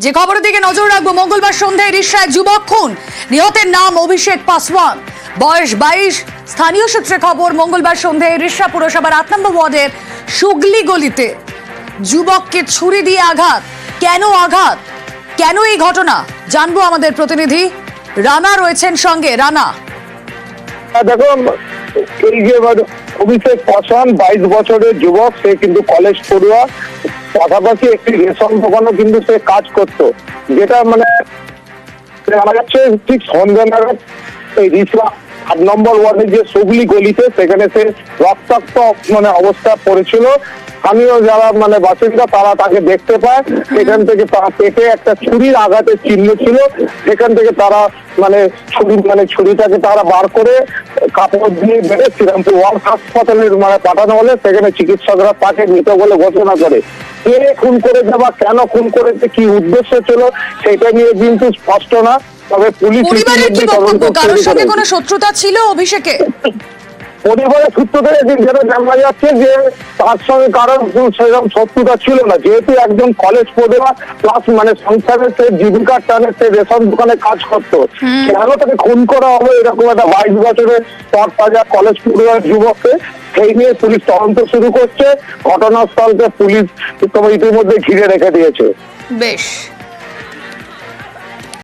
যে খবরের দিকে নজর রাখবো, মঙ্গলবার সন্ধ্যায় রিষড়ায় যুবক খুন, নিহতের নাম অভিষেক পাসওয়ান, বয়স 22। স্থানীয় সূত্রে খবর, মঙ্গলবার সন্ধ্যায় রিষড়া পুরসভার 8 নম্বর ওয়ার্ডের সুগলি গলিতে যুবককে ছুরি দিয়ে আঘাত। কেন আঘাত, কেন এই ঘটনা জানবো আমাদের প্রতিনিধি রানা রয়েছেন সঙ্গে। রানা, দেখো, এই যে অভিষেক পাসওয়ান 22 বছরের যুবক, সে কিন্তু কলেজ পড়ুয়া, পাশাপাশি একটি রেশন দোকানও কিন্তু সে কাজ করতো, যেটা মানে জানা যাচ্ছে ঠিক সন্ধ্যা নাগাদ এই রিষড়া 8 নম্বর ওয়ার্ডের যে সুগলি গলিতে, সেখানে সে রক্তাক্ত অবস্থা পড়েছিল। স্থানীয় যারা বাসিন্দা, তারা তাকে দেখতে পায়। সেখান থেকে তার পেটে একটা ছুরির আঘাতের চিহ্ন ছিল। সেখান থেকে তারা ছুরিটাকে তারা বার করে কাপড় দিয়ে বেঁধে শ্রীরামপুর ওয়ার্ড হাসপাতালে পাঠানো হলে সেখানে চিকিৎসকরা তাকে মৃত বলে ঘোষণা করে। কে খুন করেছে বা কেন খুন করেছে, কি উদ্দেশ্য ছিল, সেটা নিয়ে কিন্তু স্পষ্ট না। তবে পুলিশ পরিবারের কি বক্তব্য? কারোর সঙ্গে কোনো শত্রুতা ছিল অভিষেকের? পরিবারের সূত্র থেকে যেটা জানা যাচ্ছে যে তার সঙ্গে কারোর সেরকম শত্রুতা ছিল না, যেহেতু একজন কলেজ পড়ুয়া প্লাস সংসারের সে জীবিকার টানে সে রেশন দোকানে কাজ করতো। কেন তাকে খুন করা হবে এরকম একটা 22 বছরের তরতাজা কলেজ পড়ুয়া যুবককে, সেই নিয়ে পুলিশ তদন্ত শুরু করছে। ঘটনাস্থলকে পুলিশ ইতিমধ্যে ঘিরে রেখে দিয়েছে। বেশ।